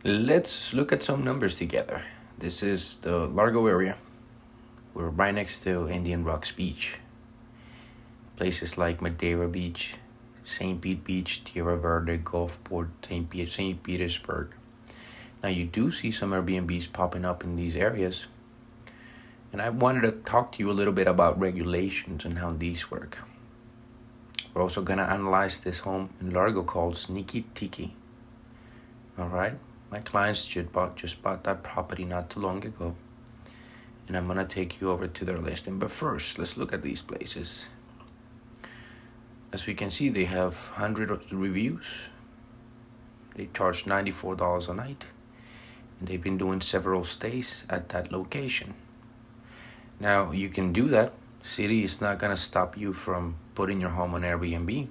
Let's look at some numbers together. This is the Largo area. We're right next to Indian Rocks Beach. Places like Madeira Beach, St. Pete Beach, Tierra Verde, Gulfport, St. Petersburg. Now you do see some Airbnbs popping up in these areas. And I wanted to talk to you a little bit about regulations and how these work. We're also going to analyze this home in Largo called Sneaky Tiki. All right? My clients just bought that property not too long ago. And I'm going to take you over to their listing. But first, let's look at these places. As we can see, they have 100 reviews. They charge $94 a night. And they've been doing several stays at that location. Now, you can do that. City is not going to stop you from putting your home on Airbnb.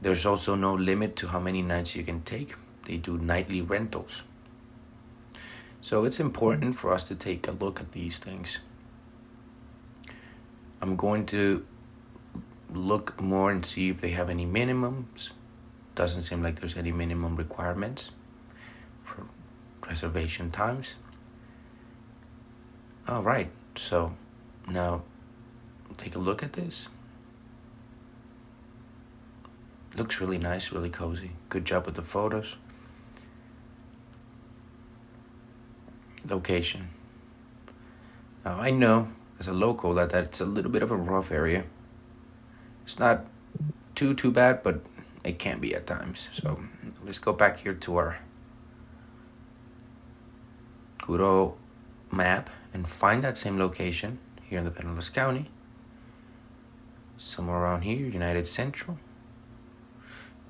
There's also no limit to how many nights you can take. They do nightly rentals. So it's important for us to take a look at these things. I'm going to look more and see if they have any minimums. Doesn't seem like there's any minimum requirements for reservation times. All right, so now take a look at this. Looks really nice, really cozy. Good job with the photos. Location. Now I know as a local that it's a little bit of a rough area. It's not too bad, but it can be at times. So let's go back here to our good old map and find that same location here in the Pinellas County. Somewhere around here, United Central.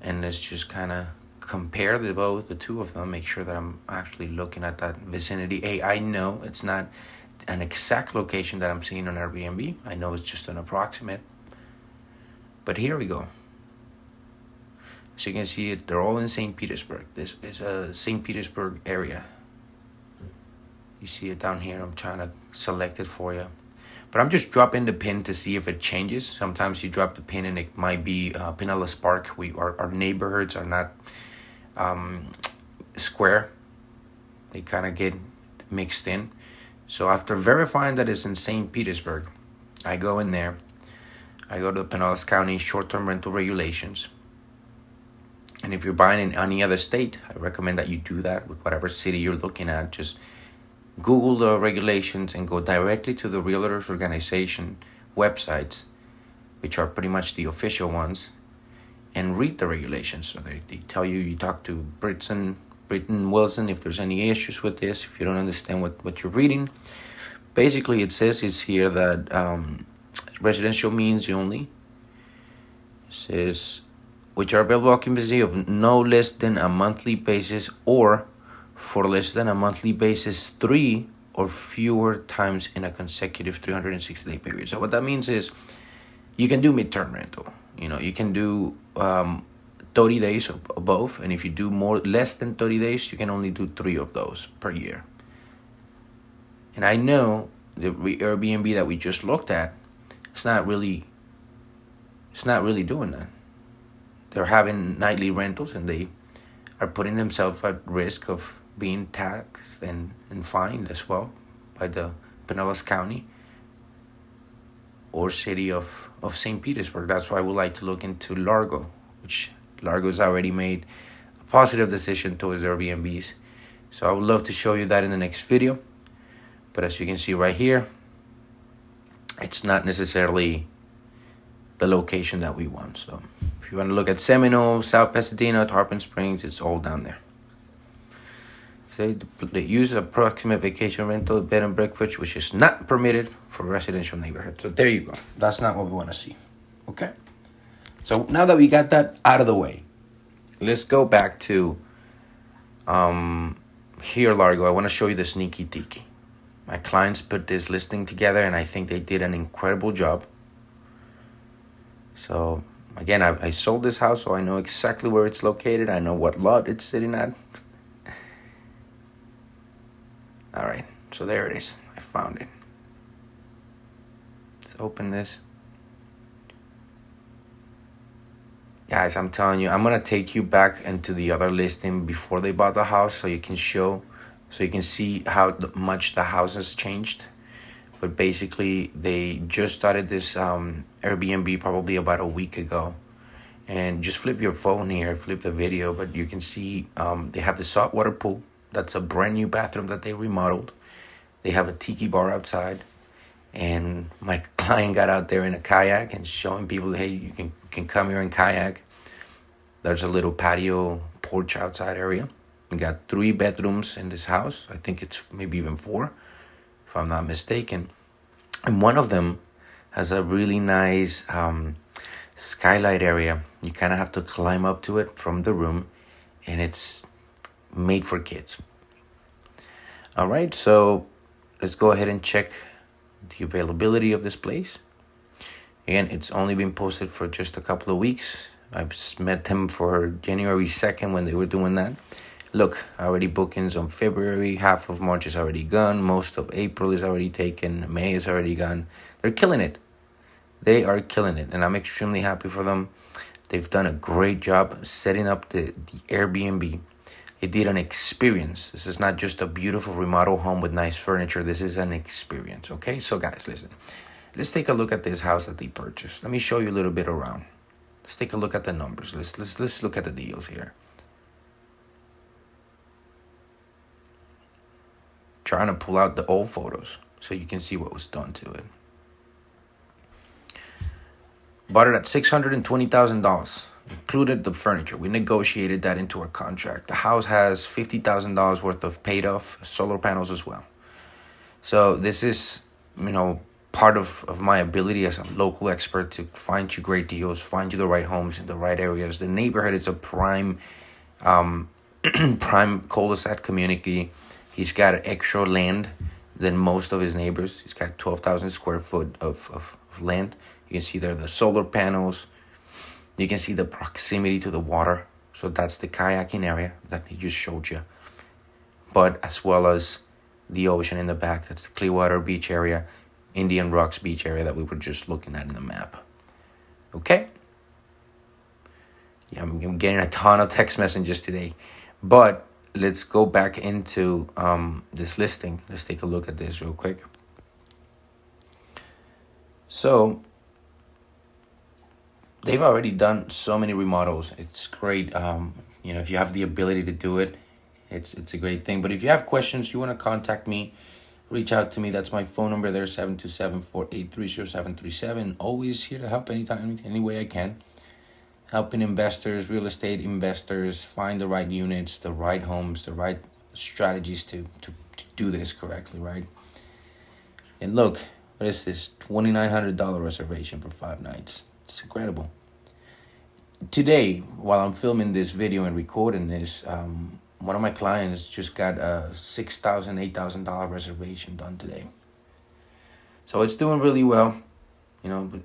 And let's just kind of compare the two of them, make sure that I'm actually looking at that vicinity. Hey, I know it's not an exact location that I'm seeing on Airbnb. I know it's just an approximate. But here we go. As you can see, they're all in St. Petersburg. This is a St. Petersburg area. You see it down here. I'm trying to select it for you. But I'm just dropping the pin to see if it changes. Sometimes you drop the pin and it might be Pinellas Park. Our neighborhoods are not square. They kind of get mixed in. So after verifying that it's in St. Petersburg, I go in there. I go to the Pinellas County short-term rental regulations. And if you're buying in any other state, I recommend that you do that with whatever city you're looking at. Just Google the regulations and go directly to the realtors organization websites, which are pretty much the official ones, and read the regulations. So they tell you talk to Britton Wilson if there's any issues with this, if you don't understand what you're reading. Basically, it says it's here that residential means only. It says, which are available occupancy of no less than a monthly basis or for less than a monthly basis 3 or fewer times in a consecutive 360-day period. So what that means is you can do midterm rental. You can do 30 days above, and if you do less than 30 days, you can only do 3 of those per year. And I know the Airbnb that we just looked at, it's not really doing that. They're having nightly rentals, and they are putting themselves at risk of being taxed and fined as well by the Pinellas County or city of St. Petersburg. That's why we like to look into Largo, which Largo's already made a positive decision towards Airbnbs. So I would love to show you that in the next video. But as you can see right here, it's not necessarily the location that we want. So if you want to look at Seminole, South Pasadena, Tarpon Springs, it's all down there. They use approximate vacation rental bed and breakfast, which is not permitted for residential neighborhoods. So there you go. That's not what we want to see. Okay. So now that we got that out of the way, let's go back to here, Largo. I want to show you the Sneaky Tiki. My clients put this listing together, and I think they did an incredible job. So again, I sold this house, so I know exactly where it's located. I know what lot it's sitting at. All right, so there it is. I found it. Let's open this. Guys, I'm telling you, I'm gonna take you back into the other listing before they bought the house, so you can see how much the house has changed. But basically, they just started this Airbnb probably about a week ago. And just flip your phone here, flip the video, but you can see they have the saltwater pool. That's a brand new bathroom that they remodeled. They have a tiki bar outside. And my client got out there in a kayak and showing people, hey, you can come here and kayak. There's a little patio porch outside area. We got 3 bedrooms in this house. I think it's maybe even 4, if I'm not mistaken. And one of them has a really nice skylight area. You kind of have to climb up to it from the room, and it's made for kids. All right, so let's go ahead and check the availability of this place. Again, it's only been posted for just a couple of weeks. I met them for January 2nd when they were doing that. Look, already bookings on February. Half of March is already gone. Most of April is already taken. May is already gone. They're killing it. They are killing it, and I'm extremely happy for them. They've done a great job setting up the Airbnb. They did an experience. This is not just a beautiful remodel home with nice furniture. This is an experience, okay? So guys, listen. Let's take a look at this house that they purchased. Let me show you a little bit around. Let's take a look at the numbers. Let's look at the deals here. Trying to pull out the old photos so you can see what was done to it. Bought it at $620,000. Included the furniture. We negotiated that into our contract. The house has $50,000 worth of paid off solar panels as well. So this is, part of my ability as a local expert to find you great deals, find you the right homes in the right areas. The neighborhood is a prime cul-de-sac community. He's got extra land than most of his neighbors. He's got 12,000 square foot of land. You can see there the solar panels. You can see the proximity to the water. So that's the kayaking area that he just showed you. But as well as the ocean in the back. That's the Clearwater Beach area, Indian Rocks Beach area that we were just looking at in the map. Okay? Yeah, I'm getting a ton of text messages today. But let's go back into this listing. Let's take a look at this real quick. So they've already done so many remodels. It's great. If you have the ability to do it, it's a great thing. But if you have questions, you want to contact me, reach out to me. That's my phone number there, 727-483-0737. Always here to help anytime, any way I can. Helping investors, real estate investors, find the right units, the right homes, the right strategies to do this correctly, right? And look, what is this? $2,900 reservation for 5 nights. It's incredible. Today, while I'm filming this video and recording this, one of my clients just got a $6,000, $8,000 reservation done today. So it's doing really well.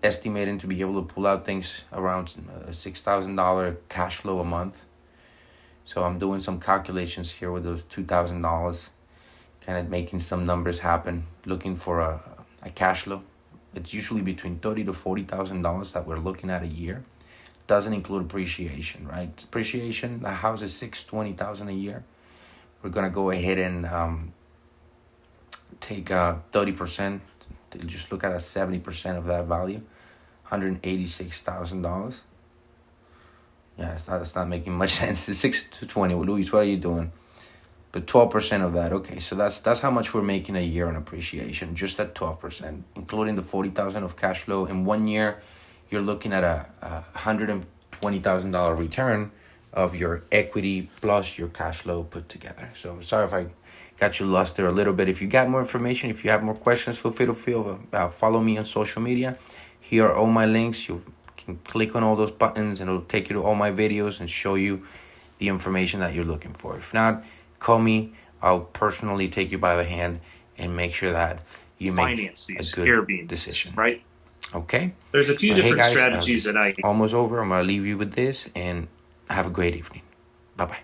Estimating to be able to pull out things around $6,000 cash flow a month. So I'm doing some calculations here with those $2,000, kind of making some numbers happen, looking for a cash flow. It's usually between $30,000 to $40,000 that we're looking at a year. Doesn't include appreciation, right? Appreciation, the house is $620,000 a year. We're gonna go ahead and take 30%. Just look at a 70% of that value, $186,000. Yeah, that's not making much sense. It's 620. Luis, what are you doing? But 12% of that, okay. So that's how much we're making a year on appreciation, just at 12%, including the $40,000 of cash flow. In 1 year, you're looking at a $120,000 return of your equity plus your cash flow put together. So I'm sorry if I got you lost there a little bit. If you got more information, if you have more questions, feel free to follow me on social media. Here are all my links. You can click on all those buttons and it'll take you to all my videos and show you the information that you're looking for. If not, call me. I'll personally take you by the hand and make sure that you make a good Airbnb decision. Right? Okay? There's a few different strategies that almost over. I'm going to leave you with this and have a great evening. Bye-bye.